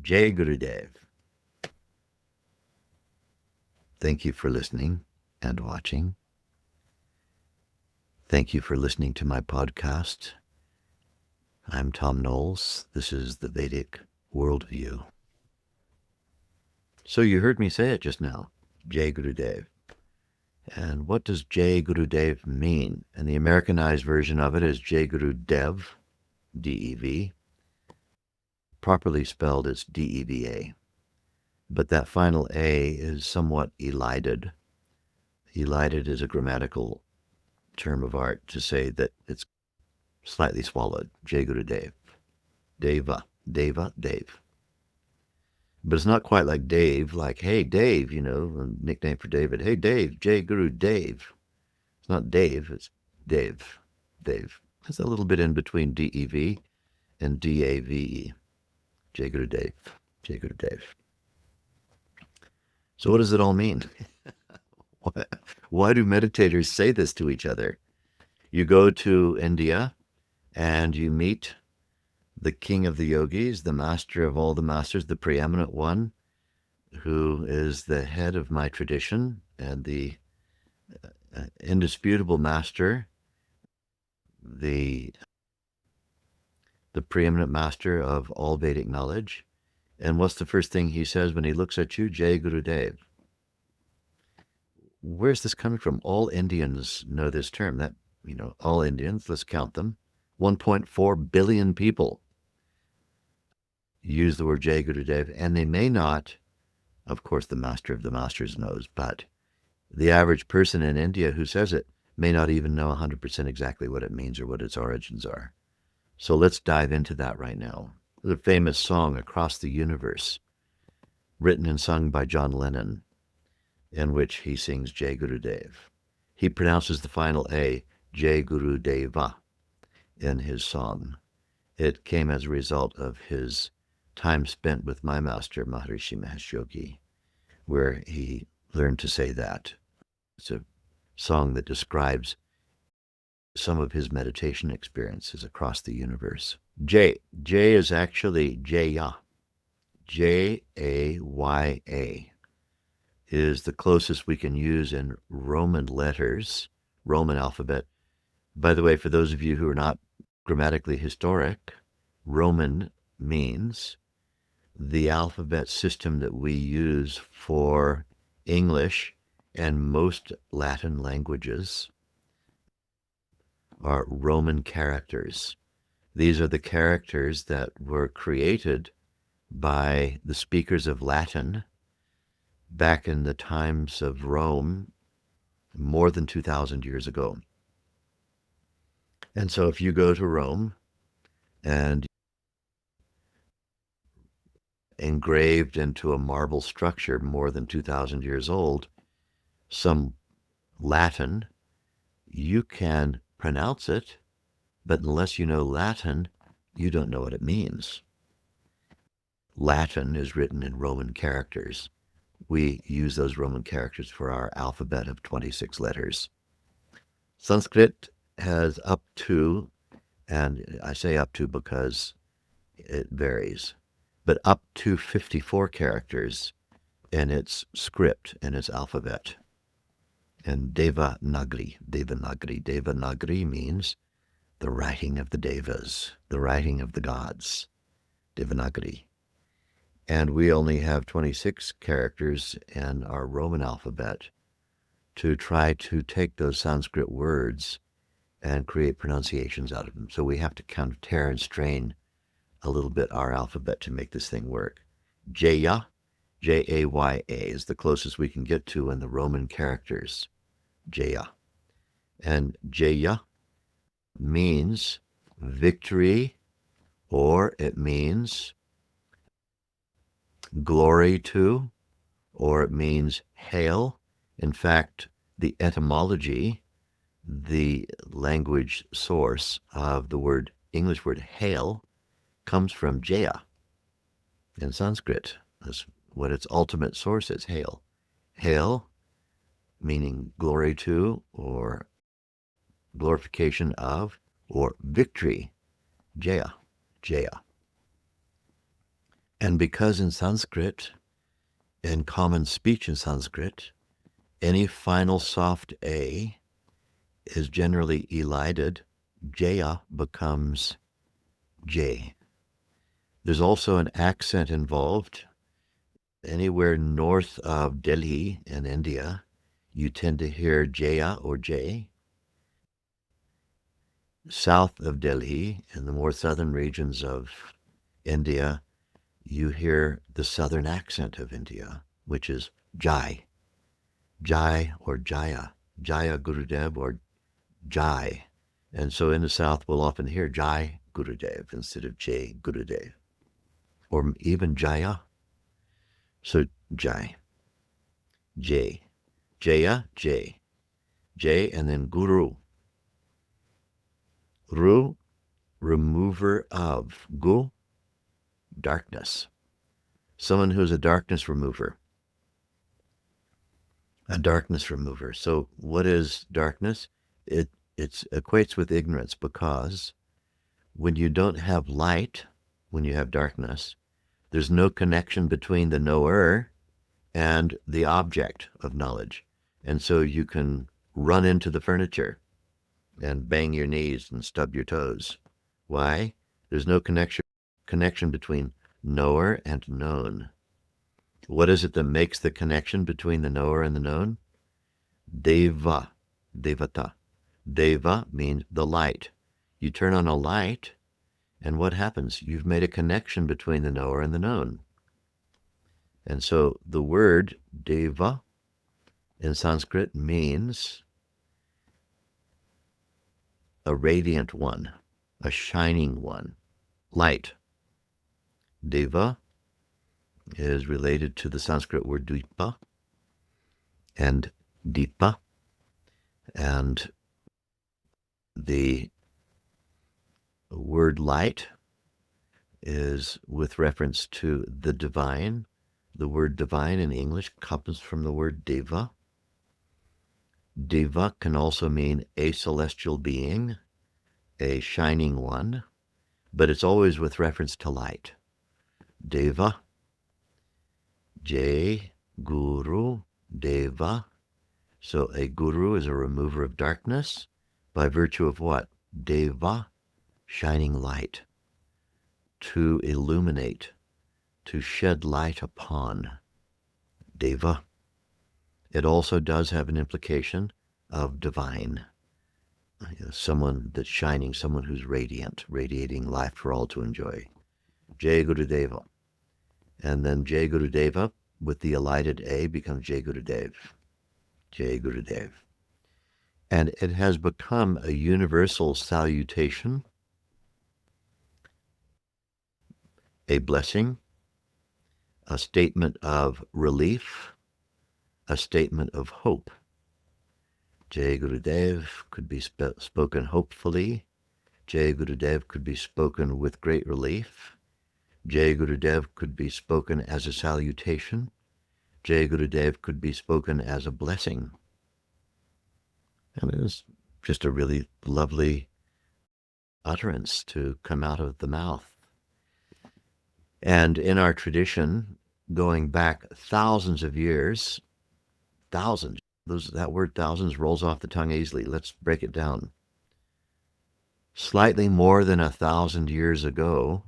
Jai Guru Dev. Thank you for listening and watching. Thank you for listening to my podcast. I'm Thom Knoles. This is the Vedic Worldview. So you heard me say it just now, Jai Guru Dev. And what does Jai Guru Dev mean? And the Americanized version of it is Jai Guru Dev, D-E-V. Properly spelled, it's D-E-V-A. But that final A is somewhat elided. Elided is a grammatical term of art to say that it's slightly swallowed. Jai Guru Dev. Deva. Deva. Dev. But it's not quite like Dave, like, hey, Dave, a nickname for David. Hey, Dave, Jai Guru Dev. It's not Dave, it's Dev. Dev. It's a little bit in between D-E-V and D-A-V-E. Jai Guru Dev. Jai Guru Dev. So what does it all mean? Why do meditators say this to each other? You go to India and you meet the king of the yogis, the master of all the masters, the preeminent one, who is the head of my tradition and the indisputable master, the preeminent master of all Vedic knowledge. And what's the first thing he says when he looks at you? Jai Guru Dev. Where's this coming from? All Indians know this term. All Indians, let's count them. 1.4 billion people use the word Jai Guru Dev, and they may not, of course, the master of the masters knows, but the average person in India who says it may not even know 100% exactly what it means or what its origins are. So let's dive into that right now. The famous song, Across the Universe, written and sung by John Lennon, in which he sings Jai Guru Dev. He pronounces the final A, Jai Guru Deva, in his song. It came as a result of his time spent with my master, Maharishi Mahesh Yogi, where he learned to say that. It's a song that describes some of his meditation experiences across the universe. Jai is actually Jaya. J-A-Y-A is the closest we can use in Roman letters, Roman alphabet. By the way, for those of you who are not grammatically historic, Roman means the alphabet system that we use for English and most Latin languages are Roman characters. These are the characters that were created by the speakers of Latin back in the times of Rome more than 2,000 years ago. And so if you go to Rome and engraved into a marble structure more than 2,000 years old, some Latin, you can pronounce it, but unless you know Latin, you don't know what it means. Latin is written in Roman characters. We use those Roman characters for our alphabet of 26 letters. Sanskrit has up to, and I say up to because it varies, but up to 54 characters in its script, in its alphabet. And Devanagari means the writing of the Devas, the writing of the gods, Devanagari. And we only have 26 characters in our Roman alphabet to try to take those Sanskrit words and create pronunciations out of them. So we have to kind of tear and strain a little bit our alphabet to make this thing work. Jaya, J-A-Y-A, is the closest we can get to in the Roman characters. Jaya. And Jaya means victory, or it means glory to, or it means hail. In fact, the etymology, the language source of the English word hail, comes from Jaya in Sanskrit. That's what its ultimate source is, hail. Hail, meaning glory to, or glorification of, or victory. Jaya. Jaya. And because in Sanskrit, in common speech in Sanskrit, any final soft A is generally elided, Jaya becomes J. There's also an accent involved. Anywhere north of Delhi in India, you tend to hear Jaya or J. South of Delhi, in the more southern regions of India, you hear the southern accent of India, which is Jai. Jai or Jaya. Jaya Guru Deva or Jai. And so in the south, we'll often hear Jai Guru Deva instead of Jai Guru Deva. Or even Jaya. So Jai. J. Jaya, J. J, and then Guru. Ru, remover of. Gu, darkness. Someone who's a darkness remover. A darkness remover. So what is darkness? It equates with ignorance, because when you don't have light, when you have darkness, there's no connection between the knower and the object of knowledge. And so you can run into the furniture and bang your knees and stub your toes. Why? There's no connection between knower and known. What is it that makes the connection between the knower and the known? Deva, devata. Deva means the light. You turn on a light, and what happens? You've made a connection between the knower and the known. And so the word deva in Sanskrit means a radiant one, a shining one, light. Deva is related to the Sanskrit word dvipa and deepa, and the word light is with reference to the divine. The word divine in English comes from the word deva. Deva can also mean a celestial being, a shining one, but it's always with reference to light. Deva, Jai Guru Deva. So a guru is a remover of darkness by virtue of what? Deva, shining light, to illuminate, to shed light upon. Deva. It also does have an implication of divine. Someone that's shining, someone who's radiant, radiating life for all to enjoy. Jai Guru Deva. And then Jai Guru Deva with the elided A becomes Jai Guru Dev. Jai Guru Dev. And it has become a universal salutation, a blessing, a statement of relief, a statement of hope. Jai Guru Dev could be spoken hopefully. Jai Guru Dev could be spoken with great relief. Jai Guru Dev could be spoken as a salutation. Jai Guru Dev could be spoken as a blessing. And it is just a really lovely utterance to come out of the mouth. And in our tradition, going back thousands of years, thousands, that word thousands rolls off the tongue easily. Let's break it down. Slightly more than 1,000 years ago,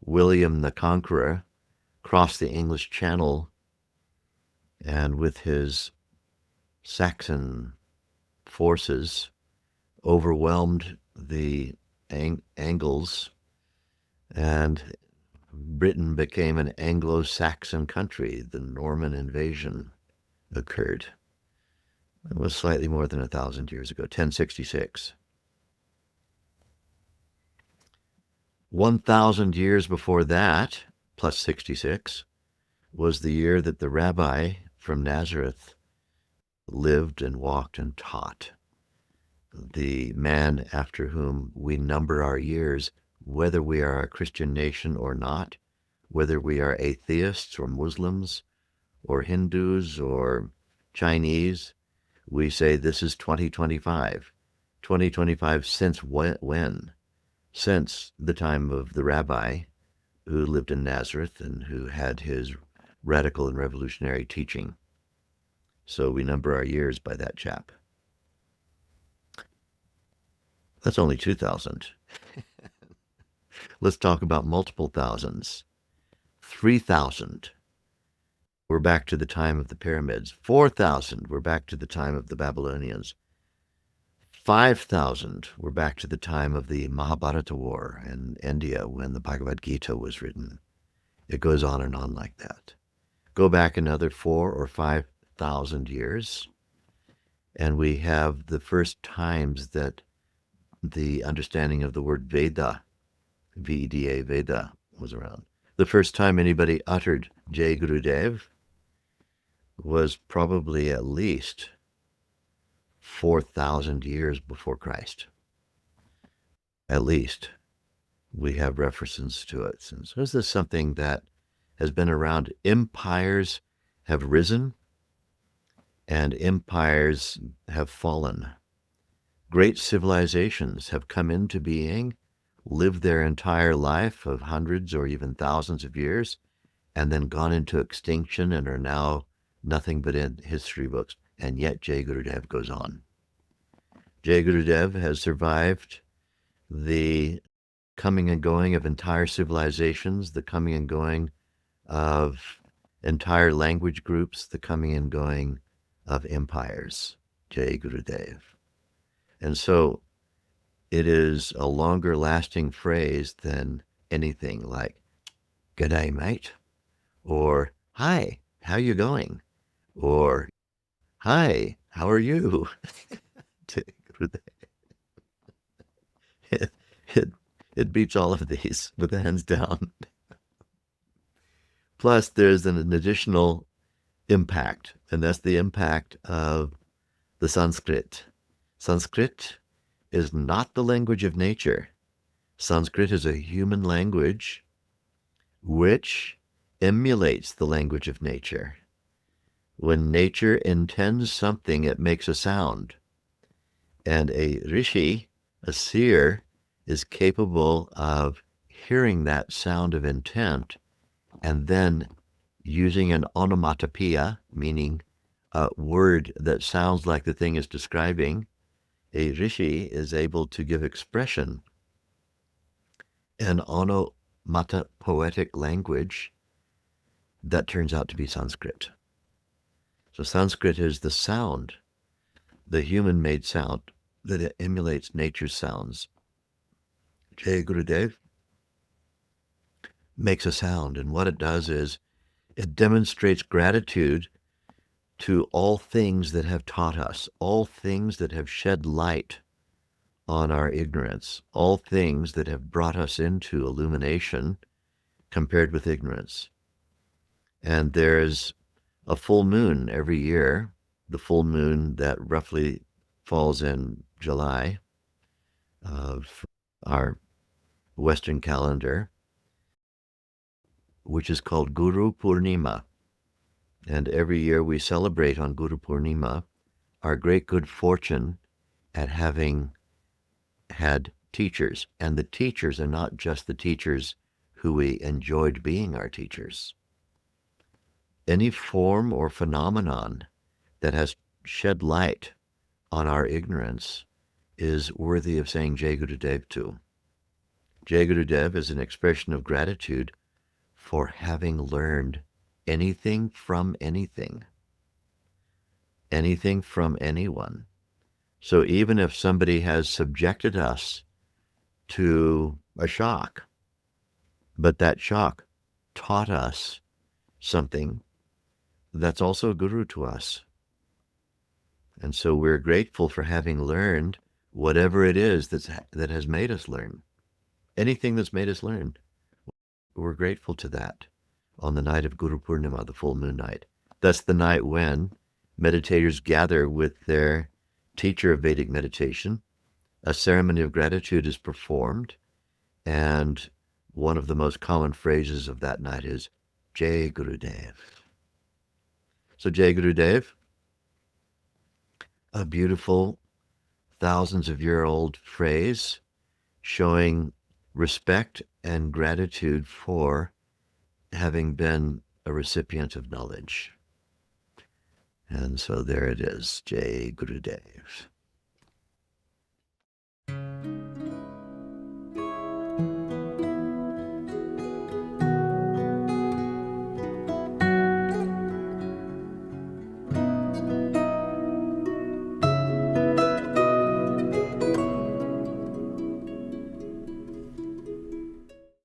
William the Conqueror crossed the English Channel, and with his Saxon forces overwhelmed the Angles, and Britain became an Anglo-Saxon country. The Norman invasion occurred. It was slightly more than 1,000 years ago, 1066. 1,000 years before that, plus 66, was the year that the rabbi from Nazareth lived and walked and taught. The man after whom we number our years, whether we are a Christian nation or not, whether we are atheists or Muslims or Hindus or Chinese, we say this is 2025. 2025 since when? since the time of the rabbi who lived in Nazareth and who had his radical and revolutionary teaching. So we number our years by that chap. That's only 2,000. Let's talk about multiple thousands. 3,000. We're back to the time of the pyramids. 4,000. We're back to the time of the Babylonians. 5,000. We're back to the time of the Mahabharata War in India when the Bhagavad Gita was written. It goes on and on like that. Go back another 4,000 or 5,000 years, and we have the first times that the understanding of the word Veda, V-E-D-A, Veda, was around. The first time anybody uttered Jai Guru Deva was probably at least 4,000 years before Christ. At least. We have references to it. So this is something that has been around. Empires have risen and empires have fallen. Great civilizations have come into being, lived their entire life of hundreds or even thousands of years, and then gone into extinction and are now nothing but in history books. And yet Jai Guru Deva goes on. Jai Guru Deva has survived the coming and going of entire civilizations, the coming and going of entire language groups, the coming and going of empires. Jai Guru Deva. And so it is a longer lasting phrase than anything like, "G'day, mate," or "Hi, how you going?" or "Hi, how are you?" it, it, it beats all of these with hands down. Plus, there's an additional impact, and that's the impact of the Sanskrit. Sanskrit is not the language of nature. Sanskrit is a human language which emulates the language of nature. When nature intends something, it makes a sound. And a rishi, a seer, is capable of hearing that sound of intent and then using an onomatopoeia, meaning a word that sounds like the thing is describing. A rishi is able to give expression in onomatopoetic language that turns out to be Sanskrit. So Sanskrit is the sound, the human-made sound that emulates nature's sounds. Jai Guru Deva makes a sound, and what it does is it demonstrates gratitude to all things that have taught us, all things that have shed light on our ignorance, all things that have brought us into illumination compared with ignorance. And there's a full moon every year, the full moon that roughly falls in July of our Western calendar, which is called Guru Purnima. And every year we celebrate on Guru Purnima our great good fortune at having had teachers. And the teachers are not just the teachers who we enjoyed being our teachers. Any form or phenomenon that has shed light on our ignorance is worthy of saying Jai Guru Deva to. Jai Guru Deva is an expression of gratitude for having learned anything from anything from anyone. So even if somebody has subjected us to a shock, but that shock taught us something, that's also a guru to us. And so we're grateful for having learned whatever it is that has made us learn. Anything that's made us learn, we're grateful to that on the night of Guru Purnima, the full moon night. That's the night when meditators gather with their teacher of Vedic meditation. A ceremony of gratitude is performed, and one of the most common phrases of that night is Jai Guru Deva. So Jai Guru Deva, a beautiful thousands of year old phrase showing respect and gratitude for having been a recipient of knowledge. And so there it is, Jai Guru Deva.